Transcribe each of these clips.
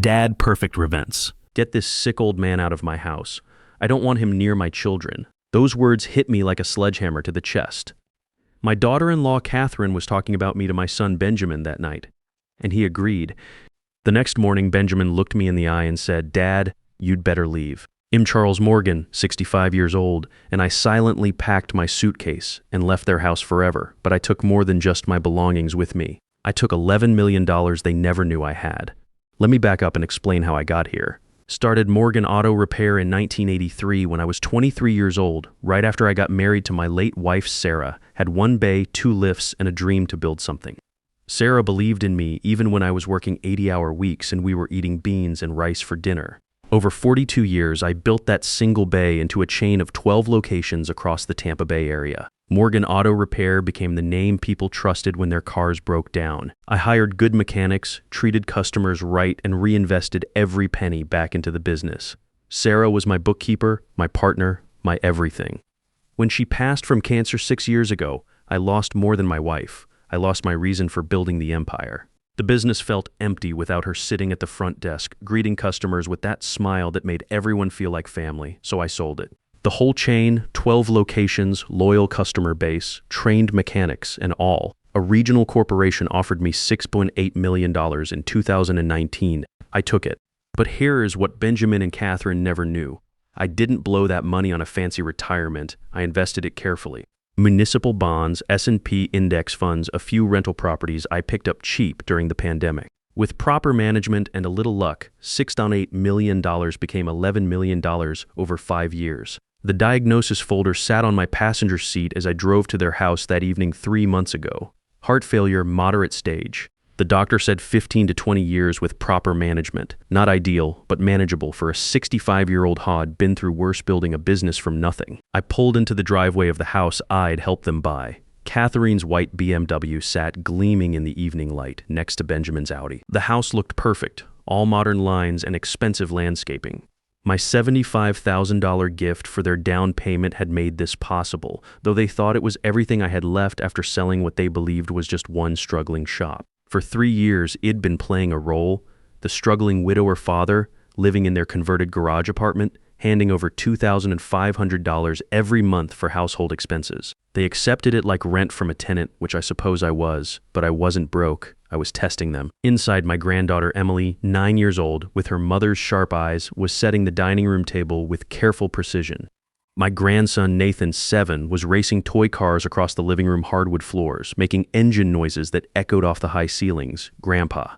Dad, perfect events. Get this sick old man out of my house. I don't want him near my children. Those words hit me like a sledgehammer to the chest. My daughter-in-law, Catherine, was talking about me to my son, Benjamin, that night, and he agreed. The next morning, Benjamin looked me in the eye and said, "Dad, you'd better leave." I'm Charles Morgan, 65 years old, and I silently packed my suitcase and left their house forever, but I took more than just my belongings with me. I took $11 million they never knew I had. Let me back up and explain how I got here. Started Morgan Auto Repair in 1983 when I was 23 years old, right after I got married to my late wife, Sarah, had 1 bay, 2 lifts, and a dream to build something. Sarah believed in me even when I was working 80-hour weeks and we were eating beans and rice for dinner. Over 42 years, I built that single bay into a chain of 12 locations across the Tampa Bay area. Morgan Auto Repair became the name people trusted when their cars broke down. I hired good mechanics, treated customers right, and reinvested every penny back into the business. Sarah was my bookkeeper, my partner, my everything. When she passed from cancer 6 years ago, I lost more than my wife. I lost my reason for building the empire. The business felt empty without her sitting at the front desk, greeting customers with that smile that made everyone feel like family, so I sold it. The whole chain, 12 locations, loyal customer base, trained mechanics, and all. A regional corporation offered me $6.8 million in 2019. I took it. But here is what Benjamin and Catherine never knew. I didn't blow that money on a fancy retirement. I invested it carefully. Municipal bonds, S&P index funds, a few rental properties I picked up cheap during the pandemic. With proper management and a little luck, $6.8 million became $11 million over 5 years. The diagnosis folder sat on my passenger seat as I drove to their house that evening 3 months ago. Heart failure, moderate stage. The doctor said 15 to 20 years with proper management. Not ideal, but manageable for a 65-year-old who'd been through worse building a business from nothing. I pulled into the driveway of the house I'd helped them buy. Catherine's white BMW sat gleaming in the evening light next to Benjamin's Audi. The house looked perfect, all modern lines and expensive landscaping. My $75,000 gift for their down payment had made this possible, though they thought it was everything I had left after selling what they believed was just one struggling shop. For 3 years, I'd been playing a role, the struggling widower father, living in their converted garage apartment, handing over $2,500 every month for household expenses. They accepted it like rent from a tenant, which I suppose I was, but I wasn't broke. I was testing them. Inside, my granddaughter Emily, 9 years old, with her mother's sharp eyes, was setting the dining room table with careful precision. My grandson Nathan, 7, was racing toy cars across the living room hardwood floors, making engine noises that echoed off the high ceilings. Grandpa.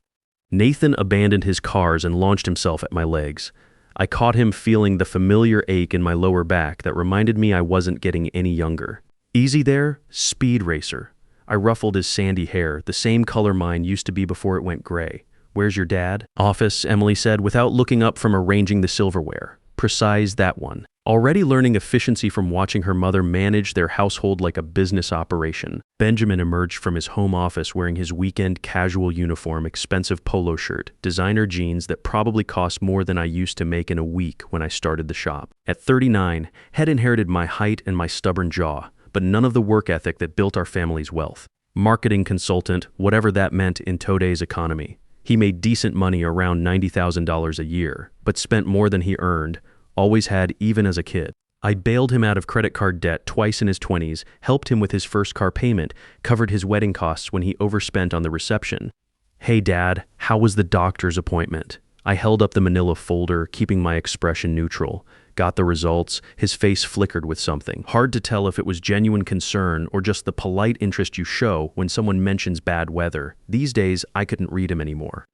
Nathan abandoned his cars and launched himself at my legs. I caught him feeling the familiar ache in my lower back that reminded me I wasn't getting any younger. Easy there? Speed racer. I ruffled his sandy hair, the same color mine used to be before it went gray. "Where's your dad?" "Office," Emily said, without looking up from arranging the silverware. Precise, that one. Already learning efficiency from watching her mother manage their household like a business operation, Benjamin emerged from his home office wearing his weekend casual uniform, expensive polo shirt, designer jeans that probably cost more than I used to make in a week when I started the shop. At 39, had inherited my height and my stubborn jaw, but none of the work ethic that built our family's wealth. Marketing consultant, whatever that meant in today's economy. He made decent money, around $90,000 a year, but spent more than he earned, always had, even as a kid. I bailed him out of credit card debt twice in his 20s, helped him with his first car payment, covered his wedding costs when he overspent on the reception. "Hey Dad, how was the doctor's appointment?" I held up the manila folder, keeping my expression neutral. Got the results. His face flickered with something. Hard to tell if it was genuine concern or just the polite interest you show when someone mentions bad weather. These days, I couldn't read him anymore.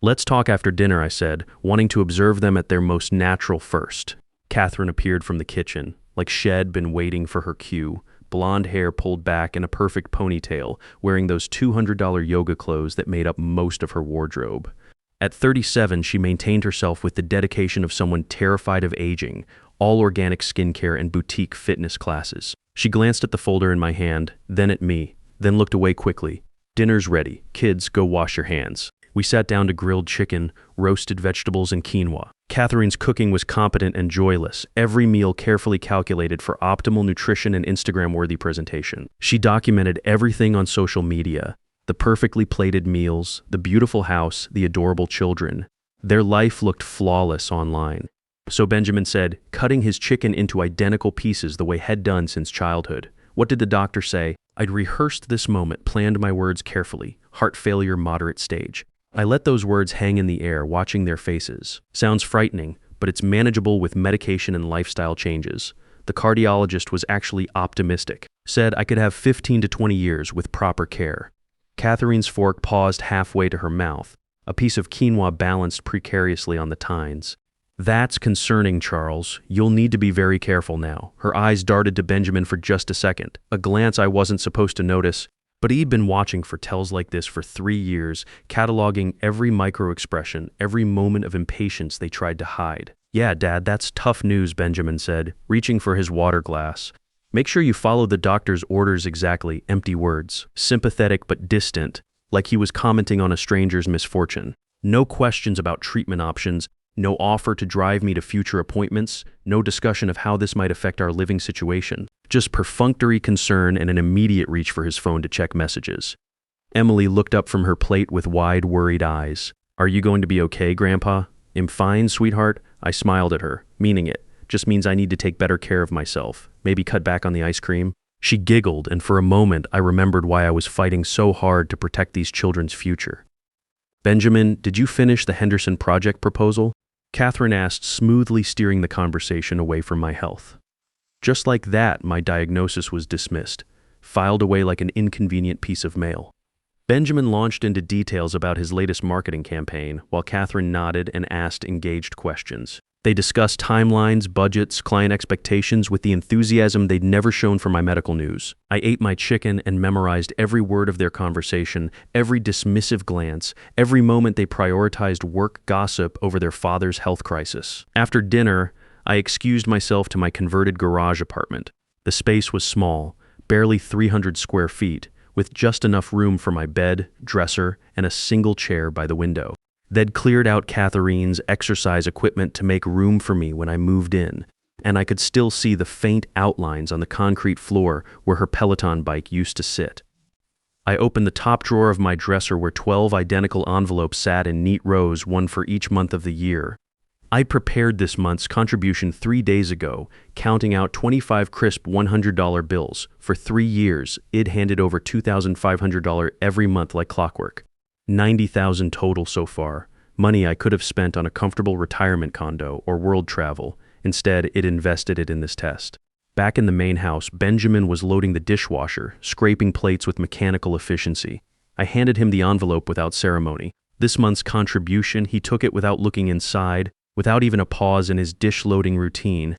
"Let's talk after dinner," I said, wanting to observe them at their most natural first. Catherine appeared from the kitchen, like she'd been waiting for her cue, blonde hair pulled back in a perfect ponytail, wearing those $200 yoga clothes that made up most of her wardrobe. At 37, she maintained herself with the dedication of someone terrified of aging, all organic skincare and boutique fitness classes. She glanced at the folder in my hand, then at me, then looked away quickly. "Dinner's ready. Kids, go wash your hands." We sat down to grilled chicken, roasted vegetables, and quinoa. Catherine's cooking was competent and joyless, every meal carefully calculated for optimal nutrition and Instagram-worthy presentation. She documented everything on social media, the perfectly plated meals, the beautiful house, the adorable children. Their life looked flawless online. So Benjamin said, cutting his chicken into identical pieces the way he'd done since childhood. What did the doctor say? I'd rehearsed this moment, planned my words carefully. Heart failure, moderate stage. I let those words hang in the air, watching their faces. Sounds frightening, but it's manageable with medication and lifestyle changes. The cardiologist was actually optimistic. Said I could have 15 to 20 years with proper care. Catherine's fork paused halfway to her mouth. A piece of quinoa balanced precariously on the tines. That's concerning, Charles. You'll need to be very careful now. Her eyes darted to Benjamin for just a second, a glance I wasn't supposed to notice, but he'd been watching for tells like this for 3 years, cataloging every micro-expression, every moment of impatience they tried to hide. Yeah, Dad, that's tough news, Benjamin said, reaching for his water glass. Make sure you follow the doctor's orders exactly, empty words, sympathetic but distant, like he was commenting on a stranger's misfortune. No questions about treatment options, no offer to drive me to future appointments, no discussion of how this might affect our living situation. Just perfunctory concern and an immediate reach for his phone to check messages. Emily looked up from her plate with wide, worried eyes. Are you going to be okay, Grandpa? I'm fine, sweetheart. I smiled at her, meaning it. Just means I need to take better care of myself. Maybe cut back on the ice cream. She giggled, and for a moment I remembered why I was fighting so hard to protect these children's future. Benjamin, did you finish the Henderson project proposal? Catherine asked, smoothly steering the conversation away from my health. Just like that, my diagnosis was dismissed, filed away like an inconvenient piece of mail. Benjamin launched into details about his latest marketing campaign, while Catherine nodded and asked engaged questions. They discussed timelines, budgets, client expectations with the enthusiasm they'd never shown for my medical news. I ate my chicken and memorized every word of their conversation, every dismissive glance, every moment they prioritized work gossip over their father's health crisis. After dinner, I excused myself to my converted garage apartment. The space was small, barely 300 square feet, with just enough room for my bed, dresser, and a single chair by the window. They'd cleared out Catherine's exercise equipment to make room for me when I moved in, and I could still see the faint outlines on the concrete floor where her Peloton bike used to sit. I opened the top drawer of my dresser where 12 identical envelopes sat in neat rows, one for each month of the year. I'd prepared this month's contribution 3 days ago, counting out 25 crisp $100 bills. For 3 years, I'd handed over $2,500 every month like clockwork. $90,000 total so far, money I could have spent on a comfortable retirement condo or world travel. Instead, it invested it in this test. Back in the main house, Benjamin was loading the dishwasher, scraping plates with mechanical efficiency. I handed him the envelope without ceremony. This month's contribution, he took it without looking inside, without even a pause in his dish-loading routine.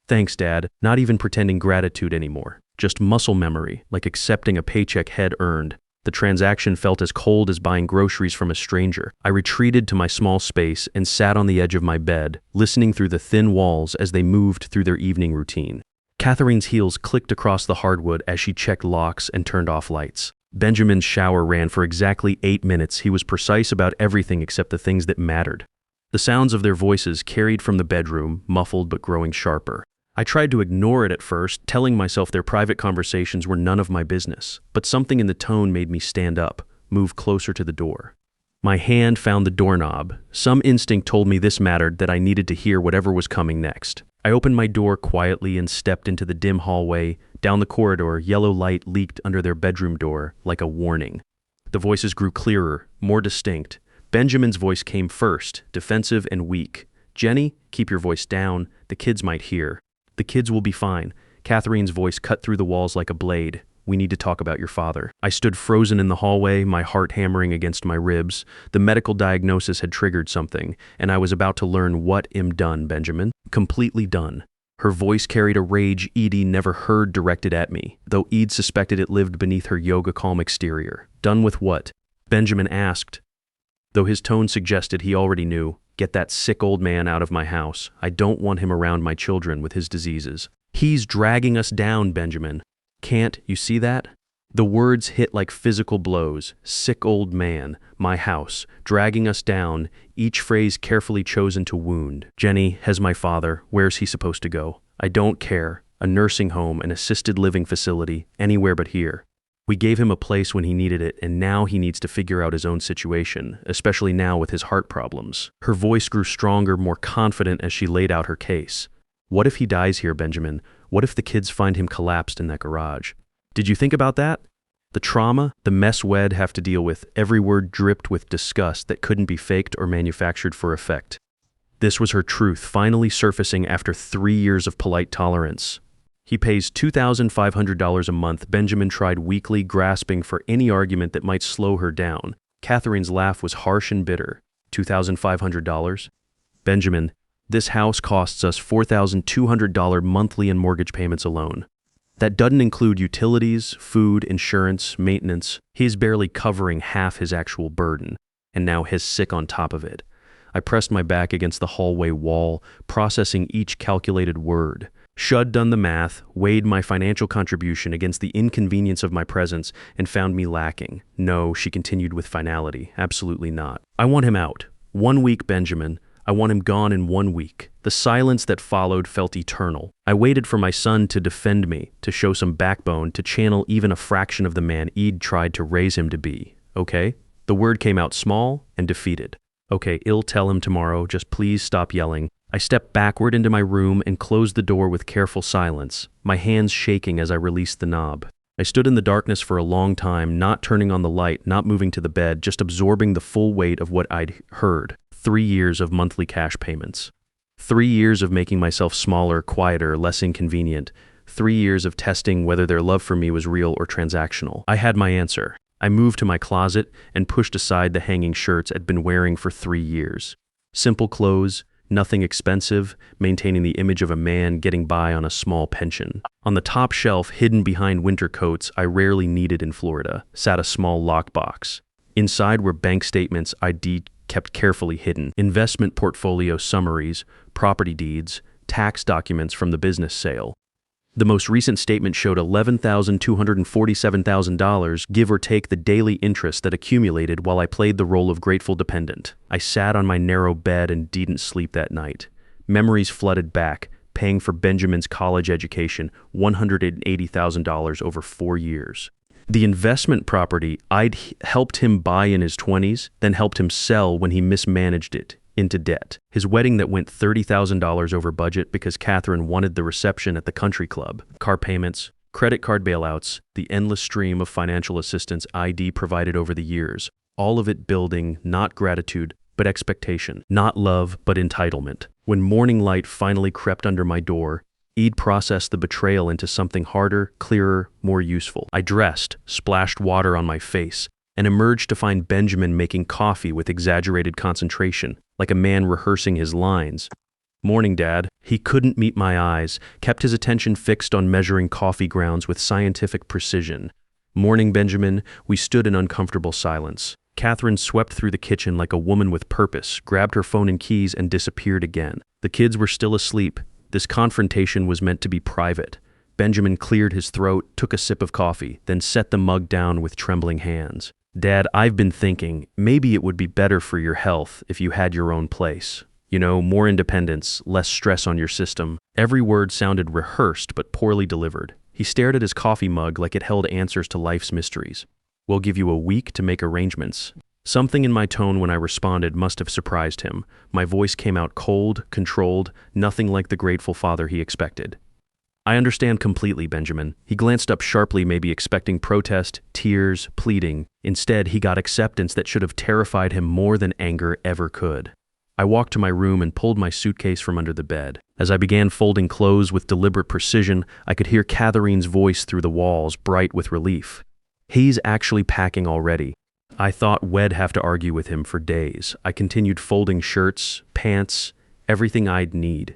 Thanks, Dad. Not even pretending gratitude anymore. Just muscle memory, like accepting a paycheck head earned. The transaction felt as cold as buying groceries from a stranger. I retreated to my small space and sat on the edge of my bed, listening through the thin walls as they moved through their evening routine. Catherine's heels clicked across the hardwood as she checked locks and turned off lights. Benjamin's shower ran for exactly 8 minutes. He was precise about everything except the things that mattered. The sounds of their voices carried from the bedroom, muffled but growing sharper. I tried to ignore it at first, telling myself their private conversations were none of my business, but something in the tone made me stand up, move closer to the door. My hand found the doorknob. Some instinct told me this mattered, that I needed to hear whatever was coming next. I opened my door quietly and stepped into the dim hallway. Down the corridor, yellow light leaked under their bedroom door, like a warning. The voices grew clearer, more distinct. Benjamin's voice came first, defensive and weak. Jenny, keep your voice down. The kids might hear. The kids will be fine. Catherine's voice cut through the walls like a blade. We need to talk about your father. I stood frozen in the hallway, my heart hammering against my ribs. The medical diagnosis had triggered something, and I was about to learn what I'm done, Benjamin. Completely done. Her voice carried a rage Edie never heard directed at me, though Ed suspected it lived beneath her yoga calm exterior. Done with what? Benjamin asked, though his tone suggested he already knew. Get that sick old man out of my house. I don't want him around my children with his diseases. He's dragging us down, Benjamin. Can't you see that? The words hit like physical blows. Sick old man, my house, dragging us down, each phrase carefully chosen to wound. Jenny, has my father. Where's he supposed to go? I don't care. A nursing home, an assisted living facility, anywhere but here. We gave him a place when he needed it, and now he needs to figure out his own situation, especially now with his heart problems. Her voice grew stronger, more confident as she laid out her case. What if he dies here, Benjamin? What if the kids find him collapsed in that garage? Did you think about that? The trauma, the mess we'd have to deal with, every word dripped with disgust that couldn't be faked or manufactured for effect. This was her truth, finally surfacing after 3 years of polite tolerance. He pays $2,500 a month. Benjamin tried weakly, grasping for any argument that might slow her down. Catherine's laugh was harsh and bitter. $2,500? Benjamin, this house costs us $4,200 monthly in mortgage payments alone. That doesn't include utilities, food, insurance, maintenance. He's barely covering half his actual burden, and now he's sick on top of it. I pressed my back against the hallway wall, processing each calculated word. Shud done the math, weighed my financial contribution against the inconvenience of my presence, and found me lacking. No, she continued with finality. Absolutely not. I want him out. 1 week, Benjamin. I want him gone in 1 week. The silence that followed felt eternal. I waited for my son to defend me, to show some backbone, to channel even a fraction of the man Eid tried to raise him to be. Okay? The word came out small and defeated. Okay, I'll tell him tomorrow. Just please stop yelling. I stepped backward into my room and closed the door with careful silence, my hands shaking as I released the knob. I stood in the darkness for a long time, not turning on the light, not moving to the bed, just absorbing the full weight of what I'd heard. 3 years of monthly cash payments. 3 years of making myself smaller, quieter, less inconvenient. 3 years of testing whether their love for me was real or transactional. I had my answer. I moved to my closet and pushed aside the hanging shirts I'd been wearing for 3 years. Simple clothes, nothing expensive, maintaining the image of a man getting by on a small pension. On the top shelf, hidden behind winter coats I rarely needed in Florida, sat a small lockbox. Inside were bank statements I'd kept carefully hidden, investment portfolio summaries, property deeds, tax documents from the business sale. The most recent statement showed $11,247,000, give or take the daily interest that accumulated while I played the role of grateful dependent. I sat on my narrow bed and didn't sleep that night. Memories flooded back, paying for Benjamin's college education, $180,000 over 4 years. The investment property I'd helped him buy in his 20s, then helped him sell when he mismanaged it into debt. His wedding that went $30,000 over budget because Catherine wanted the reception at the country club. Car payments, credit card bailouts, the endless stream of financial assistance ID provided over the years. All of it building not gratitude, but expectation. Not love, but entitlement. When morning light finally crept under my door, Eid processed the betrayal into something harder, clearer, more useful. I dressed, splashed water on my face, and emerged to find Benjamin making coffee with exaggerated concentration, like a man rehearsing his lines. Morning, Dad. He couldn't meet my eyes, kept his attention fixed on measuring coffee grounds with scientific precision. Morning, Benjamin. We stood in uncomfortable silence. Catherine swept through the kitchen like a woman with purpose, grabbed her phone and keys, and disappeared again. The kids were still asleep. This confrontation was meant to be private. Benjamin cleared his throat, took a sip of coffee, then set the mug down with trembling hands. Dad, I've been thinking, maybe it would be better for your health if you had your own place. You know, more independence, less stress on your system. Every word sounded rehearsed but poorly delivered. He stared at his coffee mug like it held answers to life's mysteries. We'll give you a week to make arrangements. Something in my tone when I responded must have surprised him. My voice came out cold, controlled, nothing like the grateful father he expected. I understand completely, Benjamin. He glanced up sharply, maybe expecting protest, tears, pleading. Instead, he got acceptance that should have terrified him more than anger ever could. I walked to my room and pulled my suitcase from under the bed. As I began folding clothes with deliberate precision, I could hear Catherine's voice through the walls, bright with relief. He's actually packing already. I thought we'd have to argue with him for days. I continued folding shirts, pants, everything I'd need.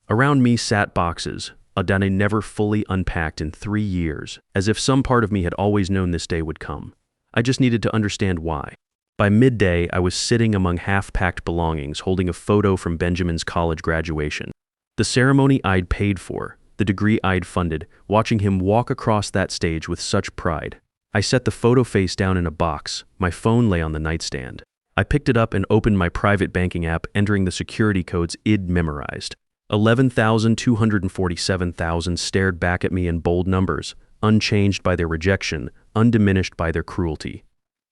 Around me sat boxes, that I never fully unpacked in 3 years, as if some part of me had always known this day would come. I just needed to understand why. By midday, I was sitting among half-packed belongings, holding a photo from Benjamin's college graduation. The ceremony I'd paid for, the degree I'd funded, watching him walk across that stage with such pride. I set the photo face down in a box. My phone lay on the nightstand. I picked it up and opened my private banking app, entering the security codes I'd memorized. 11,247,000 stared back at me in bold numbers, unchanged by their rejection, undiminished by their cruelty.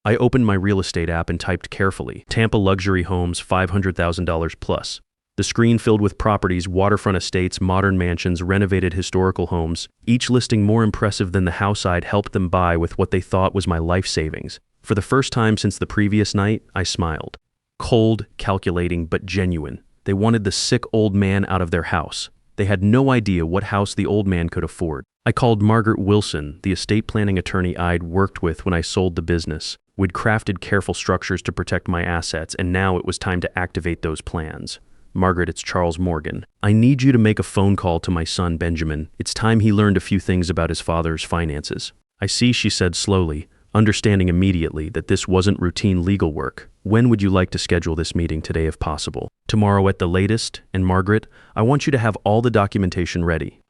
I opened my real estate app and typed carefully, Tampa luxury homes, $500,000 plus. The screen filled with properties, waterfront estates, modern mansions, renovated historical homes, each listing more impressive than the house I'd helped them buy with what they thought was my life savings. For the first time since the previous night, I smiled. Cold, calculating, but genuine. They wanted the sick old man out of their house. They had no idea what house the old man could afford. I called Margaret Wilson, the estate planning attorney I'd worked with when I sold the business. We'd crafted careful structures to protect my assets, and now it was time to activate those plans. Margaret, it's Charles Morgan. I need you to make a phone call to my son, Benjamin. It's time he learned a few things about his father's finances. I see, she said slowly, understanding immediately that this wasn't routine legal work. When would you like to schedule this meeting today if possible? Tomorrow at the latest, and Margaret, I want you to have all the documentation ready.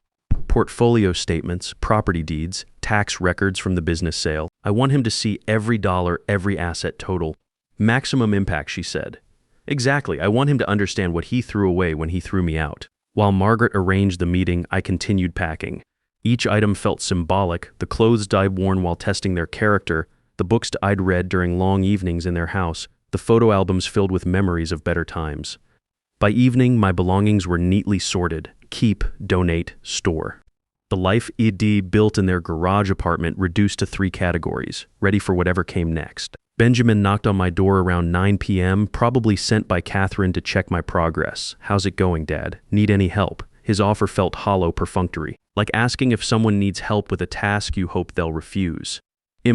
Portfolio statements, property deeds, tax records from the business sale. I want him to see every dollar, every asset total. Maximum impact, she said. Exactly, I want him to understand what he threw away when he threw me out. While Margaret arranged the meeting, I continued packing. Each item felt symbolic, the clothes I'd worn while testing their character, the books I'd read during long evenings in their house, the photo albums filled with memories of better times. By evening, my belongings were neatly sorted: keep, donate, store. The life I'd built in their garage apartment reduced to 3 categories, ready for whatever came next. Benjamin knocked on my door around 9 p.m., probably sent by Catherine to check my progress. How's it going, Dad? Need any help? His offer felt hollow, perfunctory, like asking if someone needs help with a task you hope they'll refuse.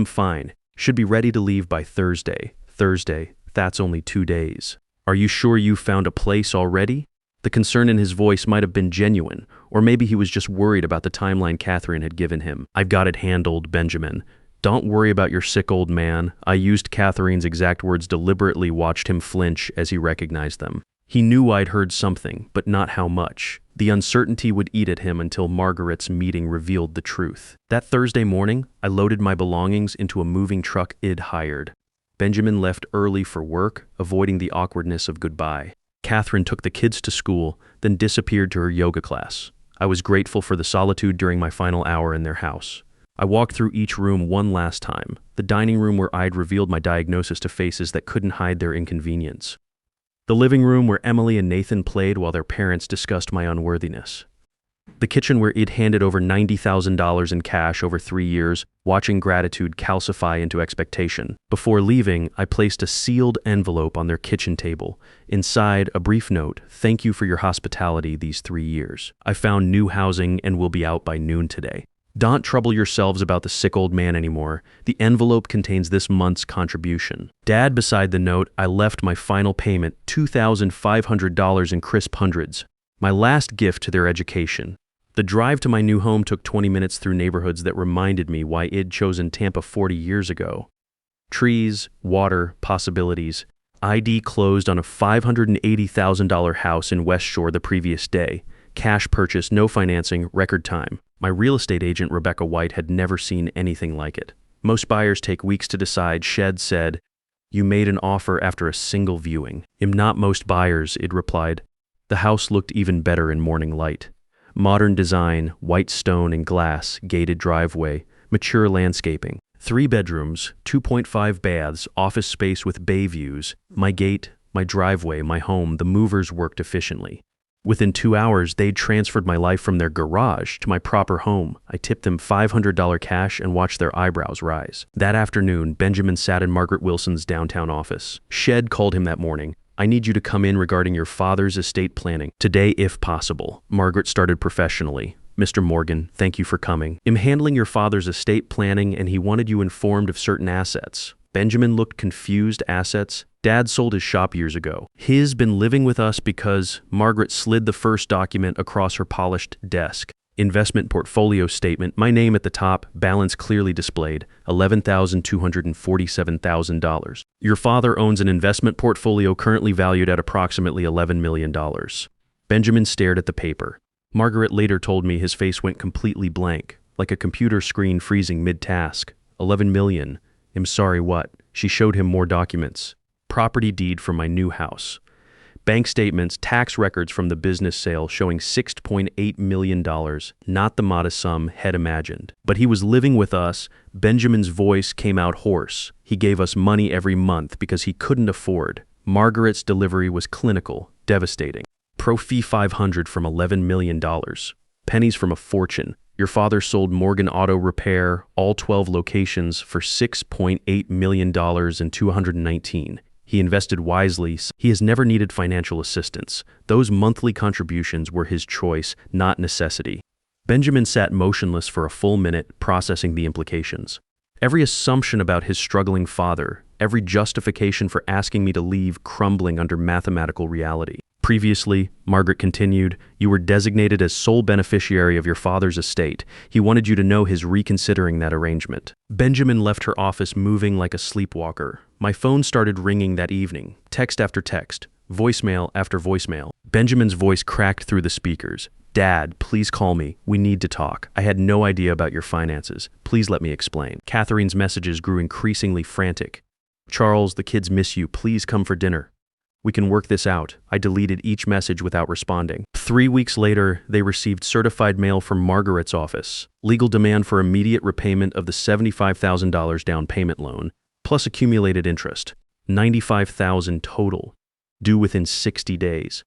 Fine. Should be ready to leave by Thursday. Thursday, that's only 2 days. Are you sure you found a place already? The concern in his voice might have been genuine, or maybe he was just worried about the timeline Catherine had given him. I've got it handled, Benjamin. Don't worry about your sick old man. I used Catherine's exact words deliberately, watched him flinch as he recognized them. He knew I'd heard something, but not how much. The uncertainty would eat at him until Margaret's meeting revealed the truth. That Thursday morning, I loaded my belongings into a moving truck I'd hired. Benjamin left early for work, avoiding the awkwardness of goodbye. Catherine took the kids to school, then disappeared to her yoga class. I was grateful for the solitude during my final hour in their house. I walked through each room one last time, the dining room where I'd revealed my diagnosis to faces that couldn't hide their inconvenience. The living room where Emily and Nathan played while their parents discussed my unworthiness. The kitchen where I'd handed over $90,000 in cash over 3 years, watching gratitude calcify into expectation. Before leaving, I placed a sealed envelope on their kitchen table. Inside, a brief note: thank you for your hospitality these 3 years. I found new housing and will be out by noon today. Don't trouble yourselves about the sick old man anymore. The envelope contains this month's contribution. Dad, beside the note, I left my final payment, $2,500 in crisp hundreds. My last gift to their education. The drive to my new home took 20 minutes through neighborhoods that reminded me why I'd chosen Tampa 40 years ago. Trees, water, possibilities. I'd closed on a $580,000 house in West Shore the previous day. Cash purchase, no financing, record time. My real estate agent, Rebecca White, had never seen anything like it. Most buyers take weeks to decide, Shed said. You made an offer after a single viewing. Not most buyers, I'd replied. The house looked even better in morning light. Modern design, white stone and glass, gated driveway, mature landscaping. 3 bedrooms, 2.5 baths, office space with bay views. My gate, my driveway, my home, the movers worked efficiently. Within 2 hours, they'd transferred my life from their garage to my proper home. I tipped them $500 cash and watched their eyebrows rise. That afternoon, Benjamin sat in Margaret Wilson's downtown office. Shed called him that morning. I need you to come in regarding your father's estate planning. Today, if possible. Margaret started professionally. Mr. Morgan, thank you for coming. I'm handling your father's estate planning, and he wanted you informed of certain assets. Benjamin looked confused. Assets? Dad sold his shop years ago. He's been living with us because Margaret slid the first document across her polished desk. Investment portfolio statement, my name at the top, balance clearly displayed, $11,247,000. Your father owns an investment portfolio currently valued at approximately $11 million. Benjamin stared at the paper. Margaret later told me his face went completely blank, like a computer screen freezing mid-task. 11 million. I'm sorry, what? She showed him more documents. Property deed for my new house. Bank statements, tax records from the business sale showing $6.8 million, not the modest sum had imagined. But he was living with us. Benjamin's voice came out hoarse. He gave us money every month because he couldn't afford. Margaret's delivery was clinical, devastating. Pro fee $500 from $11 million. Pennies from a fortune. Your father sold Morgan Auto Repair, all 12 locations, for $6.8 million in 219. He invested wisely. He has never needed financial assistance. Those monthly contributions were his choice, not necessity. Benjamin sat motionless for a full minute, processing the implications. Every assumption about his struggling father, every justification for asking me to leave crumbling under mathematical reality. Previously, Margaret continued, you were designated as sole beneficiary of your father's estate. He wanted you to know his reconsidering that arrangement. Benjamin left her office moving like a sleepwalker. My phone started ringing that evening, text after text, voicemail after voicemail. Benjamin's voice cracked through the speakers. Dad, please call me. We need to talk. I had no idea about your finances. Please let me explain. Catherine's messages grew increasingly frantic. Charles, the kids miss you. Please come for dinner. We can work this out. I deleted each message without responding. 3 weeks later, they received certified mail from Margaret's office. Legal demand for immediate repayment of the $75,000 down payment loan, plus accumulated interest. $95,000 total, due within 60 days.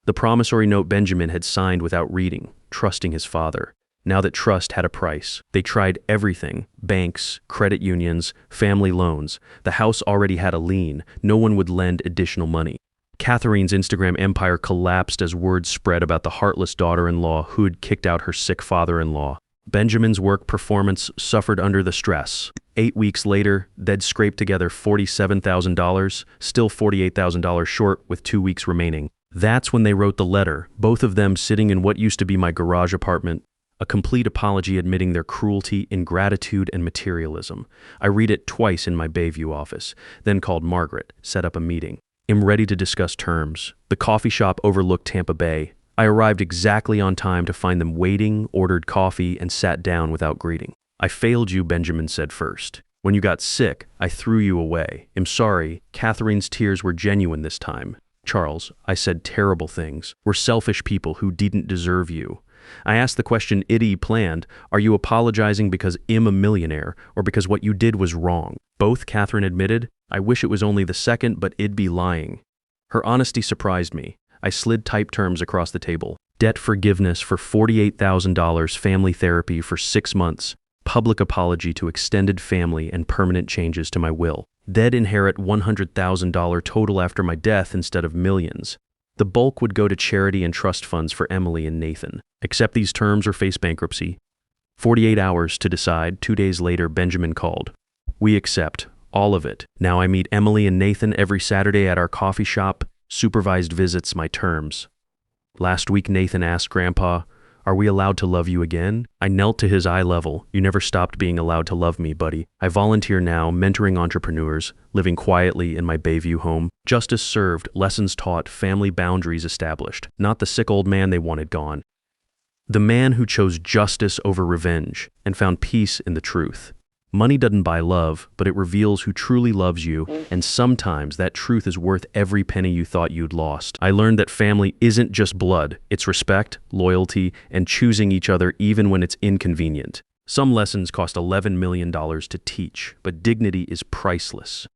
The promissory note Benjamin had signed without reading, trusting his father. Now that trust had a price, they tried everything: banks, credit unions, family loans. The house already had a lien. No one would lend additional money. Catherine's Instagram empire collapsed as word spread about the heartless daughter-in-law who had kicked out her sick father-in-law. Benjamin's work performance suffered under the stress. 8 weeks later, they'd scraped together $47,000, still $48,000 short with 2 weeks remaining. That's when they wrote the letter, both of them sitting in what used to be my garage apartment. A complete apology admitting their cruelty, ingratitude, and materialism. I read it twice in my Bayview office, then called Margaret, set up a meeting. Am ready to discuss terms. The coffee shop overlooked Tampa Bay. I arrived exactly on time to find them waiting, ordered coffee, and sat down without greeting. I failed you, Benjamin said first. When you got sick, I threw you away. I'm sorry. Catherine's tears were genuine this time. Charles, I said terrible things. We're selfish people who didn't deserve you. I asked the question Iddy planned, are you apologizing because I'm a millionaire or because what you did was wrong? Both, Catherine admitted. I wish it was only the second, but it'd be lying. Her honesty surprised me. I slid type terms across the table. Debt forgiveness for $48,000, family therapy for 6 months, public apology to extended family and permanent changes to my will. They'd inherit $100,000 total after my death instead of millions. The bulk would go to charity and trust funds for Emily and Nathan. Accept these terms or face bankruptcy. 48 hours to decide. 2 days later, Benjamin called. We accept. All of it. Now I meet Emily and Nathan every Saturday at our coffee shop. Supervised visits, my terms. Last week, Nathan asked Grandpa, are we allowed to love you again? I knelt to his eye level. You never stopped being allowed to love me, buddy. I volunteer now, mentoring entrepreneurs, living quietly in my Bayview home. Justice served, lessons taught, family boundaries established. Not the sick old man they wanted gone. The man who chose justice over revenge and found peace in the truth. Money doesn't buy love, but it reveals who truly loves you, and sometimes that truth is worth every penny you thought you'd lost. I learned that family isn't just blood, it's respect, loyalty, and choosing each other even when it's inconvenient. Some lessons cost $11 million to teach, but dignity is priceless.